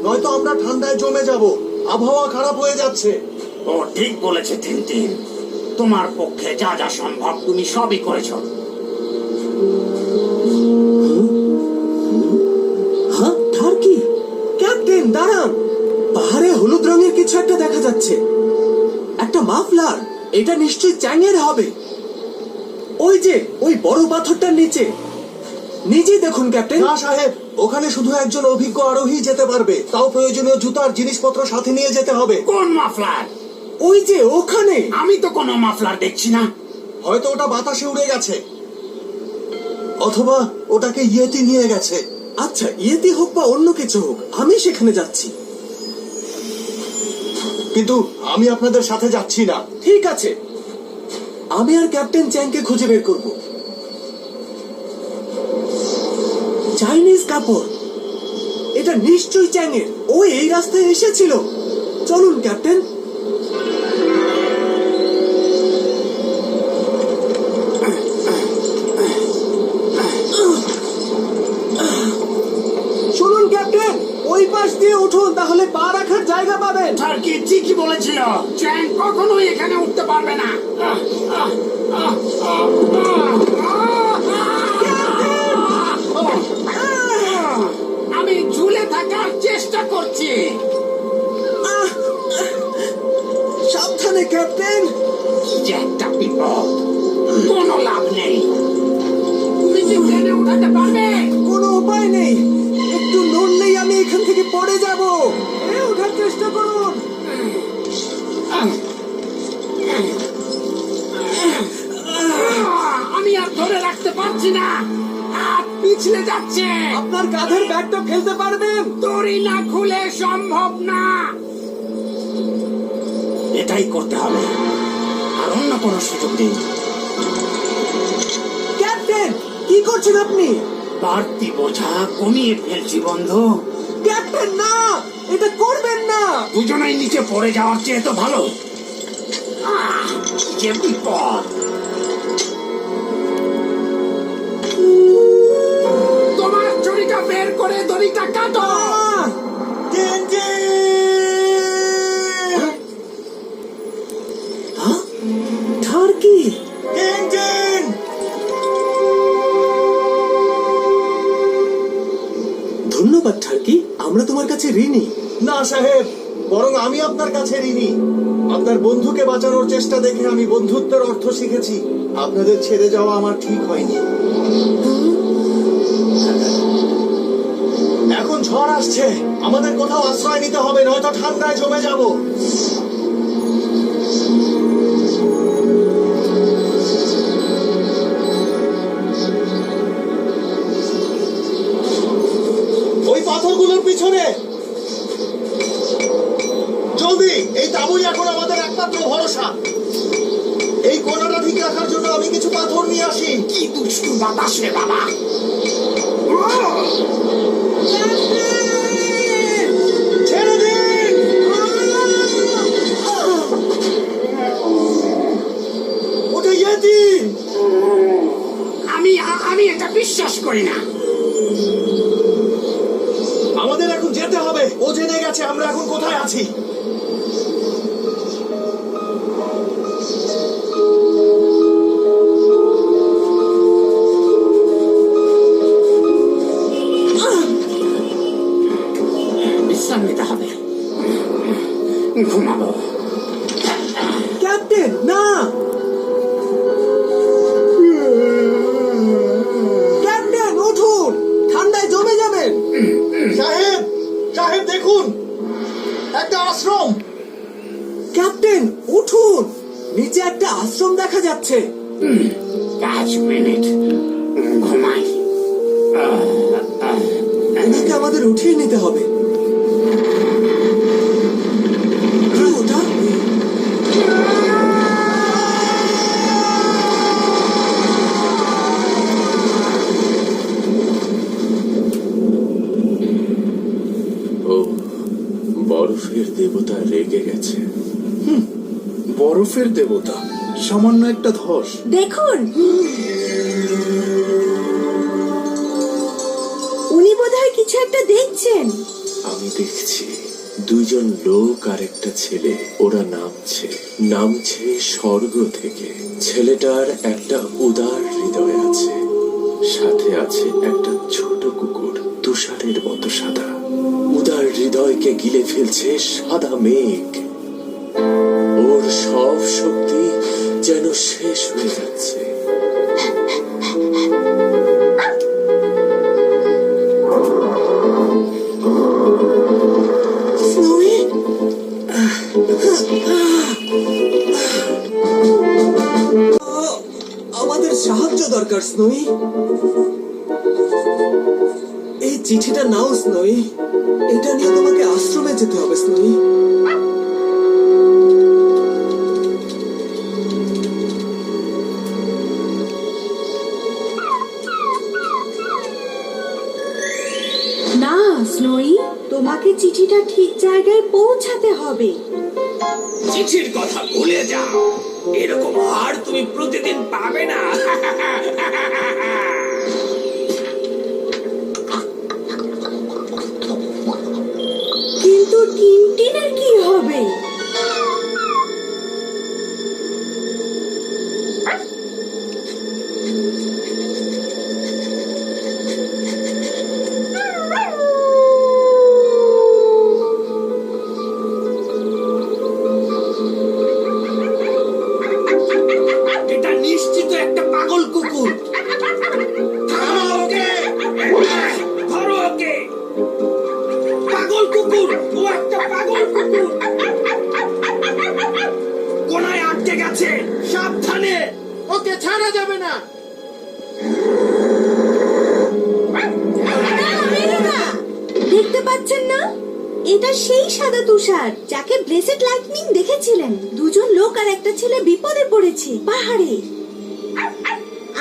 নয়তো আমরা ঠান্ডায় জমে যাব, আবহাওয়া খারাপ হয়ে যাচ্ছে। ও ঠিক বলেছে টিনটিন, তোমার পক্ষে যা যা সম্ভব তুমি সবই করেছ। হ্যাঁ টার্কি, ক্যাপ্টেন দাঁড়ান, পাহাড়ে হলুদ রঙের কিছু একটা দেখা যাচ্ছে, একটা মাফলার। এটা নিশ্চয়ই চ্যাংয়ের হবে। ওই যে ওই বড় পাথরটার নিচে, নিজেই দেখুন ক্যাপ্টেন। না সাহেব, ওখানে শুধু একজন অভিজ্ঞ আরোহী যেতে পারবে, তাও প্রয়োজনীয় জুতার জিনিসপত্র সাথে নিয়ে যেতে হবে। কোন মাফলার? ওই যে ওখানে। আমি তো কোনো মাফলার দেখছি না। হয়তো ওটা বাতাসে উড়ে গেছে, অথবা ওটাকে ইয়েতি নিয়ে গেছে। আচ্ছা, ইয়েতি হোক বা অন্য কিছু হোক, আমি সেখানে যাচ্ছি। কিন্তু আমি আপনাদের সাথে যাচ্ছি না। ঠিক আছে, আমি আর ক্যাপ্টেন চ্যাংকে খুঁজে বের করব। চাইনিজ কাপড়, এটা নিশ্চয়ই চ্যাংয়ের। ও এই রাস্তায় এসেছিল। চলুন ক্যাপ্টেন। শুনুন ক্যাপ্টেন, ওই পাশ দিয়ে উঠুন, তাহলে পা রাখার জায়গা পাবেন। টার্কি ঠিকই বলেছিল, চ্যাং কখনোই এখানে উঠতে পারবে না। আমি ঝুলে থাকার চেষ্টা করছি। সাবধানে ক্যাপ্টেন। যে একটা বিপদ, কোনো লাভ নেই। তুমি কি ট্রেনে উঠাতে পারবে? কোনো উপায় নেই, একটু নড়লেই আমি এখান থেকে পড়ে যাব। ওঠার চেষ্টা করুন। আমি আর ধরে রাখতে পারছি না, হাত পিছলে যাচ্ছে। আপনার কাঁধের ব্যাগটা ফেলতে পারবেন? দড়ি না খুলে সম্ভব না। এটাই করতে হবে, আর অন্য কোনো সুযোগ নেই। ক্যাপ্টেন, কি করছেন আপনি? বাড়তি বোঝা কমিয়ে ফেলছি বন্ধু। ক্যাপ্টেন না, এটা করবেন না। দুজনেই নিচে পড়ে যাওয়ার চেয়ে তো ভালো। যে বিপদ। তোমার ছুরিটা বের করে দড়িটা কাটো। টার্কি, ধন্যবাদ টার্কি, আমরা তোমার কাছে ঋণী। না সাহেব, বরং আমি আপনার কাছে ঋণী। আপনার বন্ধুকে বাঁচানোর চেষ্টা দেখে আমি বন্ধুত্বের অর্থ শিখেছি। আপনাদের ছেড়ে যাওয়া আমার ঠিক হয়নি। এখন ঝড় আসছে, আমাদের কোথাও আশ্রয় নিতে হবে, নয়তো ঠান্ডায় জমে যাব। ওই পাথরগুলোর পিছনে জলদি, এই তাঁবুই এখন আমাদের একমাত্র ভরসা। এই কোণাটা ঠিক রাখার জন্য আমি কিছু পাথর নিয়ে আসি। কি দুষ্টু বাতাস রে বাবা। ছেড়ে দিন। ওটা ইয়েতি। আমি এটা বিশ্বাস করি না। আমাদের এখন যেতে হবে, ও জেনে গেছে আমরা এখন কোথায় আছি। বিশ্রাম নিতে হবে, ঘুমাবো। ক্যাপ্টেন না, ক্যাপ্টেন উঠুন। আশ্রম দেখা যাচ্ছে। 5 মিনিট ঘুমাই। এনাকে আমাদের উঠিয়ে নিতে হবে। কি ওটা? ও, বরফের দেবতা রেগে গেছে। বরফের দেবতা, সামান্য একটা ধস। দেখুন, উনি বোধহয় কিছু একটা দেখছেন। আমি দেখছি দুইজন লোক আর একটা ছেলে, ওরা নামছে স্বর্গ থেকে। ছেলেটার একটা উদার হৃদয় আছে, সাথে আছে একটা ছোট কুকুর, তুষারের মতো সাদা। উদার হৃদয়কে গিলে ফেলছে সাদা মেঘ। ওর সব শক্তি যেন শেষ হয়ে যাচ্ছে। স্নোই, আমাদের সাহায্য দরকার স্নোই। এই চিঠিটা নাও স্নোই, এটা নিয়ে তোমাকে আশ্রমে যেতে হবে স্নোই। না স্নোই, তোমাকে চিঠিটা ঠিক জায়গায় পৌঁছাতে হবে। চিঠির কথা ভুলে যাও, এরকম হার তুমি প্রতিদিন পাবে না। কিন্তু টিনটিনের কি হবে? এটা নিশ্চিত একটা পাগল কুকুর। থামাও ওকে! ধরো ওকে! পাগল কুকুর, ও একটা পাগল কুকুর। কোনায় আটকে গেছে, সাবধানে, ওকে ছাড়া যাবে না। দেখতে পাচ্ছেন না? এটা সেই সাদা তুষার যাকে ব্লেসেড লাইটনিং দেখেছিলেন। দুজন লোক আর একটা ছেলে বিপদে পড়েছে পাহাড়ে।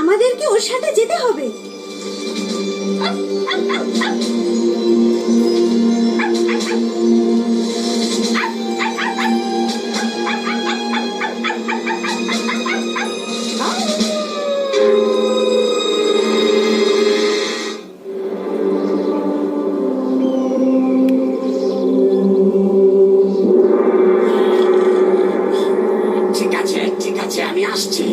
আমাদেরকে ওর সাথে যেতে হবে। ঠিক আছে, আমি আসছি।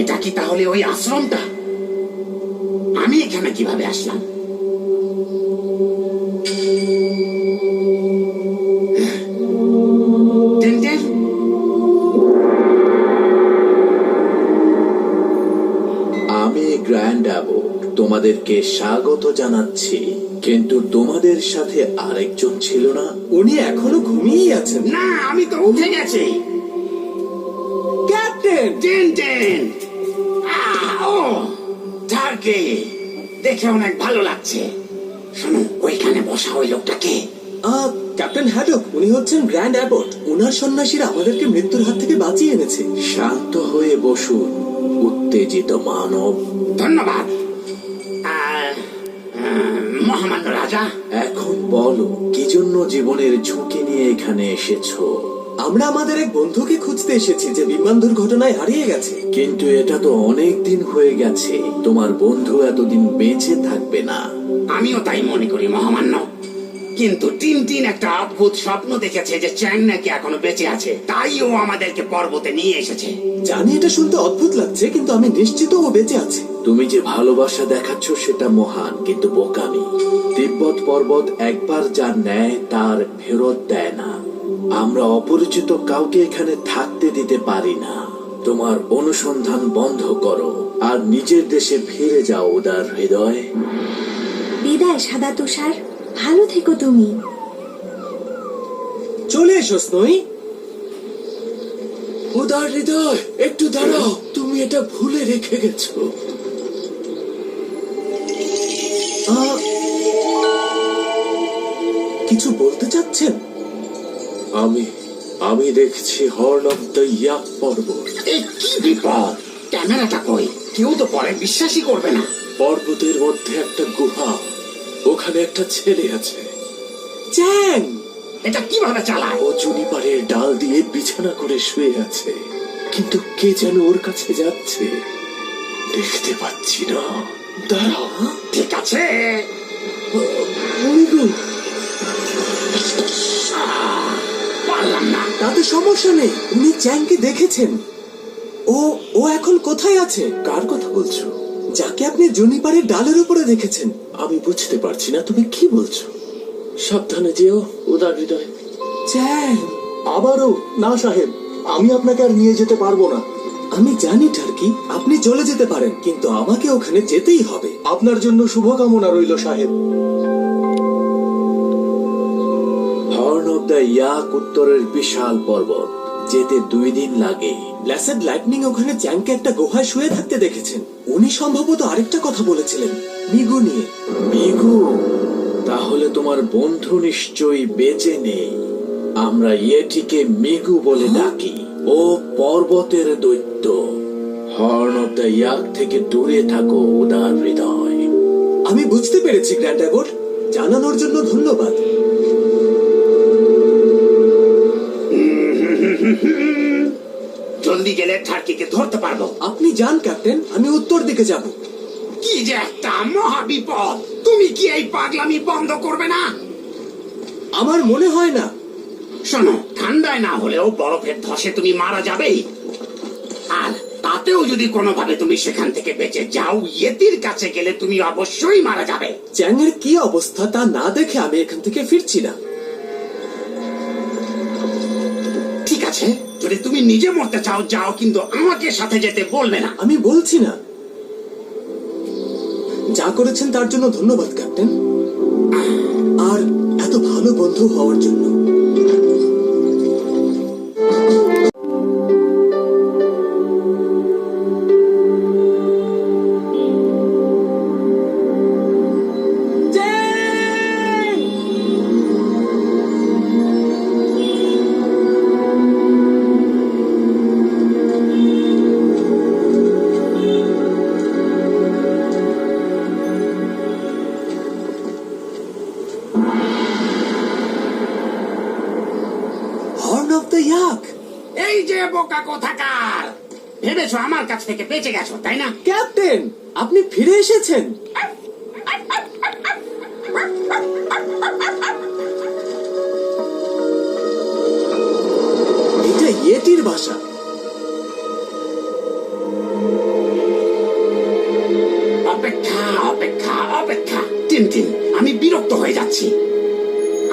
এটা কি তাহলে ওই আশ্রমটা? আমি এখানে কিভাবে আসলাম? টিনটিন, আমি গ্র্যান্ড অ্যাবট, তোমাদেরকে স্বাগত জানাচ্ছি। কিন্তু তোমাদের সাথে আরেকজন ছিল না? উনি এখনো ঘুমিয়েই আছেন। না, আমি তো উঠে গেছি। ক্যাপ্টেন! টিনটিন, ও টার্কি, দেখে অনেক ভালো লাগছে। শোনো, ওইখানে বসা ওই লোকটাকে। ক্যাপ্টেন হ্যাডক, উনি হচ্ছেন গ্র্যান্ড অ্যাবট। ওনার সন্ন্যাসীরা আমাদেরকে মৃত্যুর হাত থেকে বাঁচিয়ে এনেছে। শান্ত হয়ে বসুন, উত্তেজিত মানব। ধন্যবাদ। মহামান্য রাজা, এখন বলো, কি জন্য জীবনের ঝুঁকি নিয়ে এখানে এসেছো? আমরা আমাদের এক বন্ধুকে খুঁজতে এসেছি যে বিমান দুর্ঘটনায় হারিয়ে গেছে। কিন্তু এটা তো অনেক দিন হয়ে গেছে, তোমার বন্ধু এতদিন বেঁচে থাকবে না। আমিও তাই মনে করি মহামান্য। কিন্তু টিনটিন একটা অদ্ভুত স্বপ্ন দেখেছে যে চ্যাং নাকি এখনো বেঁচে আছে, তাই ও আমাদেরকে পর্বতে নিয়ে এসেছে। জানি এটা শুনতে অদ্ভুত লাগছে, কিন্তু আমি নিশ্চিত ও বেঁচে আছে। তুমি যে ভালোবাসা দেখাচ্ছ সেটা মহান, কিন্তু বোকামি। তিব্বত পর্বত একবার যা নেয় তার ফেরত দেয় না। আমরা অপরিচিত কাউকে এখানে থাকতে দিতে পারি না। তোমার অনুসন্ধান বন্ধ করো আর নিজের দেশে ফিরে যাও, উদার হৃদয়। বিদায় সাদা তুষার, ভালো থেকো তুমি। চলে এসো স্নোই। উদার হৃদয়, একটু দাঁড়াও, তুমি এটা ভুলে রেখে গেছো। কিছু বলতে চাচ্ছেন? আমি দেখছি হর্ন অফ দ্য ইয়াক পর্বত। এই কি বিপদ! ক্যামেরাটা কই? কেউ তো পরে বিশ্বাসই করবে না। পর্বতের মধ্যে একটা গুহা, ওখানে একটা ছেলে আছে। চ্যাং! এটা কিভাবে চালায়? ও জুনিপারের ডাল দিয়ে বিছানা করে শুয়ে আছে, কিন্তু কে যেন ওর কাছে যাচ্ছে, দেখতে পাচ্ছি না। দাঁড়াও। ঠিক আছে, মিগু, পারলাম না। তাতে সমস্যা নেই, উনি চ্যাংকে দেখেছেন। ও এখন কোথায় আছে? কার কথা বলছো? যাকে আপনি জুনিপারের ডালের উপরে দেখেছেন। আমি বুঝতে পারছি না তুমি কি বলছো। সাবধানে যেও উদার হৃদয়। চ্যাং! আবারও না সাহেব, আমি আপনাকে আর নিয়ে যেতে পারবো না। আমি জানি টার্কি, আপনি চলে যেতে পারেন, কিন্তু আমাকে ওখানে যেতেই হবে। আপনার জন্য শুভকামনা রইল সাহেব। হর্ন অফ দ্য ইয়াক উত্তরের বিশাল পর্বত, যেতে 2 দিন লাগে। ব্লেসেড লাইটনিং ওখানে চ্যাংকে একটা গুহায় শুয়ে থাকতে দেখেছেন। উনি সম্ভবত আরেকটা কথা বলেছিলেন, মিগু নিয়ে। মিগু? তাহলে তোমার বন্ধু নিশ্চয়ই বেঁচে নেই। আমরা ইয়েটিকে মিগু বলে ডাকি। ও পর্বতের দৈত্য। হর্ন অফ দ্য ইয়াক থেকে দূরে থাকো উদার হৃদয়। আমি বুঝতে পেরেছি গ্র্যান্ড অ্যাবোট, জানানোর জন্য ধন্যবাদ। জলদি গেলে টার্কিকে ধরতে পারবো। আপনি যান ক্যাপ্টেন, আমি উত্তর দিকে যাব। কি যে একটা মহা বিপদ! তুমি কি এই পাগলামি বন্ধ করবে না? আমার মনে হয় না। শোনো, ঠান্ডায় না হলেও বরফের ধসে তুমি মারা যাবেই। আর তাতেও যদি কোনোভাবে তুমি সেখান থেকে বেঁচে যাও, ইয়েতির কাছে গেলে তুমি অবশ্যই মারা যাবে। চ্যাংয়ের কি অবস্থা তা না দেখে আমি এখান থেকে ফিরছি না। ঠিক আছে, যদি তুমি নিজে মরতে চাও যাও, কিন্তু আমাকে সাথে যেতে বলবে না। আমি বলছি না। যা করেছেন তার জন্য ধন্যবাদ ক্যাপ্টেন, আর এত ভালো বন্ধু হওয়ার জন্য। হর্ন অফ দ্য ইয়াক! এই যে বোকা কোথাকার! ভেবেছো আমার কাছ থেকে বেঁচে গেছো, তাই না? ক্যাপ্টেন, আপনি ফিরে এসেছেন। এটা ইয়েটির বাসা। অপেক্ষা অপেক্ষা অপেক্ষা। টিনটিন, আমি বিরক্ত হয়ে যাচ্ছি।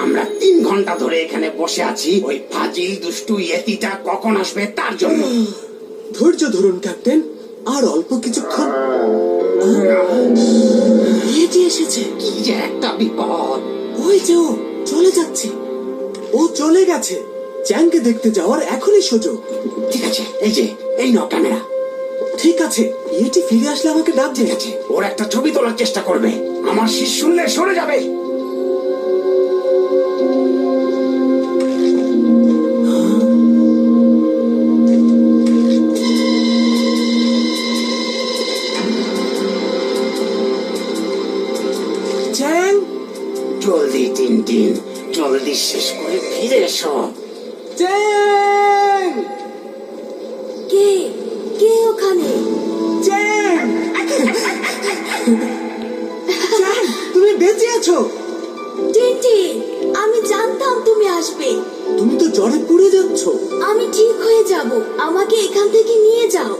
আমরা 3 ঘন্টা ধরে এখানে বসে আছি ওই ফাজিল দুষ্টু ইয়েতিটা কখন আসবে তার জন্য। ধৈর্য ধরুন ক্যাপ্টেন, আর অল্প কিছুক্ষণ। ইয়েটি এসেছে। কি যে একটা বিপদ! ওই যে ও চলে যাচ্ছে। ও চলে গেছে। চ্যাংকে দেখতে যাওয়ার এখনই সুযোগ। ঠিক আছে, এই নাও ক্যামেরা। ঠিক আছে, ইয়েটি ফিরে আসলে আমাকে ডাক ঠিক আছে, ওর একটা ছবি তোলার চেষ্টা করবে। আমার শির শুনলে সরে যাবে। চ্যাং! জলদি টিনটিন, জলদি শেষ করে ফিরে এসো। চ্যাং! কে কে ওখানে? চ্যাং! চ্যাং, তুমি বেঁচে আছো? টিনটিন, আমি জানতাম তুমি আসবে। তুমি তো জ্বরে পুড়ে যাচ্ছ। আমি ঠিক হয়ে যাব, আমাকে এখান থেকে নিয়ে যাও।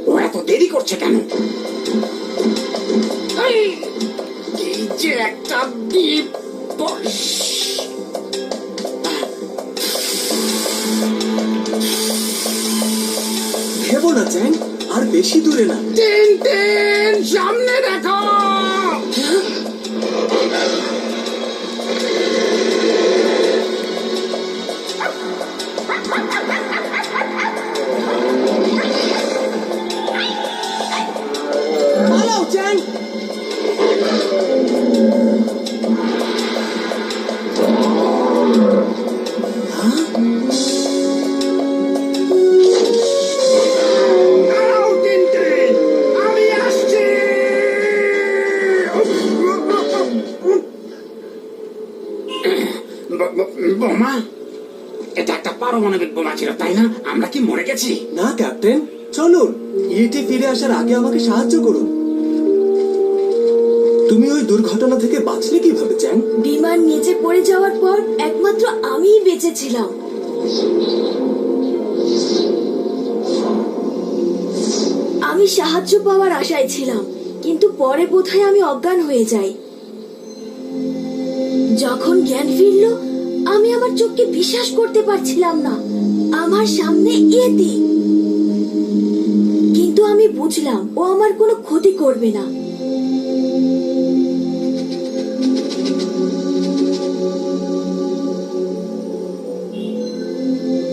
ও এত দেরি করছে কেন? এই যে একটা বিপদ! ভেবো না চ্যাং, আর বেশি দূরে না। টিনটিন, সামনে দেখো! বোমা? এটা একটা পারমাণবিক বোমা ছিল, তাই না? আমরা কি মরে গেছি? না ক্যাপ্টেন, চলুন ইয়েটি ফিরে আসার আগে আমাকে সাহায্য করুন। তুমি ওই দুর্ঘটনা থেকে বাঁচলে কিভাবে চ্যাং? বিমান নিচে পড়ে যাওয়ার পর একমাত্র আমিই বেঁচে ছিলাম। আমি সাহায্য পাওয়ার আশায় ছিলাম, কিন্তু পরে বোধহয় আমি অজ্ঞান হয়ে যাই। যখন জ্ঞান ফিরল, আমি আমার চোখকে বিশ্বাস করতে পারছিলাম না। আমার সামনে ইয়েতি। কিন্তু আমি বুঝলাম ও আমার কোনো ক্ষতি করবে না।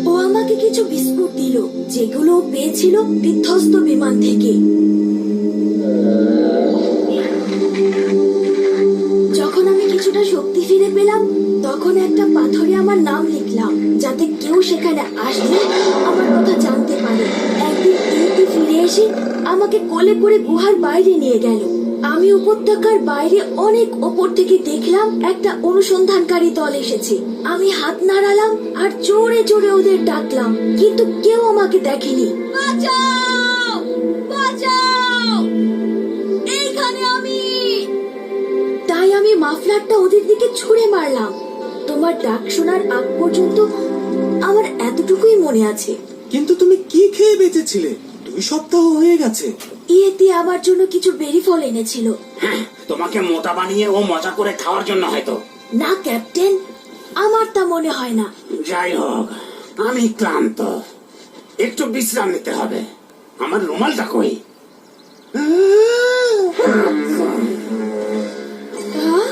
ও আমাকে কিছু বিস্কুট দিল, যেগুলো ও পেয়েছিল বিধ্বস্ত বিমান থেকে। যখন আমি কিছুটা শক্তি ফিরে পেলাম, তখন একটা পাথরে আমার নাম লিখলাম, যাতে কেউ সেখানে আসলে আমার কথা জানতে পারে। একদিন ইয়েতি ফিরে এসে আমাকে কোলে করে গুহার বাইরে নিয়ে গেল। আমি উপত্যকার বাইরে অনেক ওপর থেকে দেখলাম একটা অনুসন্ধানকারী দল এসেছে। আমি হাত নাড়ালাম আর জোরে জোরে ওদের ডাকলাম, কিন্তু কেউ আমাকে দেখেনি। বাঁচাও! বাঁচাও! এইখানে আমি! তাই আমি মাফলারটা ওদের দিকে ছুঁড়ে মারলাম। তোমার ডাক শোনার আগ পর্যন্ত আমার এতটুকুই মনে আছে। কিন্তু তুমি কি খেয়ে বেঁচেছিলে? 2 সপ্তাহ হয়ে গেছে। ইয়েতি আমার জন্য কিছু বেরি ফল এনেছিল। হ্যাঁ, তোমাকে মোটা বানিয়ে ও মজা করে খাওয়ার জন্য হয়তো। না ক্যাপ্টেন, আমার তা মনে হয় না। যাই হোক, আমি ক্লান্ত, একটু বিশ্রাম নিতে হবে। আমার রুমালটা কই? হ্যাঁ?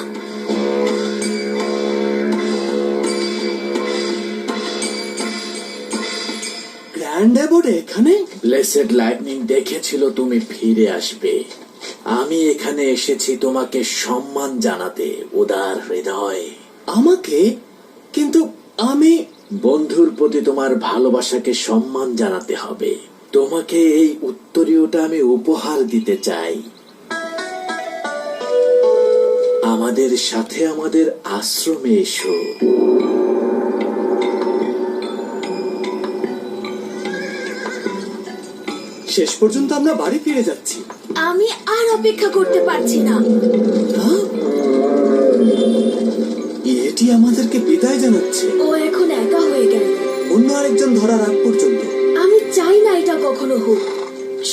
গ্র্যান্ড অ্যাবোর্ড এখানে? ব্লেসেড লাইটনিং দেখেছিল তুমি ফিরে আসবে। আমি এখানে এসেছি তোমাকে সম্মান জানাতে, উদার হৃদয়। আমাকে? কিন্তু আমি... বন্ধুর প্রতি তোমার ভালোবাসাকে সম্মান জানাতে হবে। তোমাকে এই উত্তরীয়টা আমি উপহার দিতে চাই। আমাদের সাথে আমাদের আশ্রমে এসো। শেষ পর্যন্ত আমরা বাড়ি ফিরে যাচ্ছি। আমি আর অপেক্ষা করতে পারছি না। হ্যাঁ? এটি আমাদেরকে বিদায় জানাচ্ছে, ও এখন একা হয়ে গেল। অন্য আরেকজন ধরার আগ পর্যন্ত। আমি চাই না এটা কখনো হোক।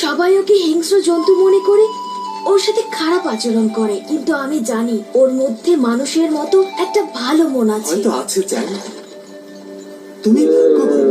সবাই ওকে হিংস্র জন্তু মনে করে, ওর সাথে খারাপ আচরণ করে, কিন্তু আমি জানি ওর মধ্যে মানুষের মতো একটা ভালো মন আছে। হয়তো আছে চ্যাং। তুমি ভাগ্যবান।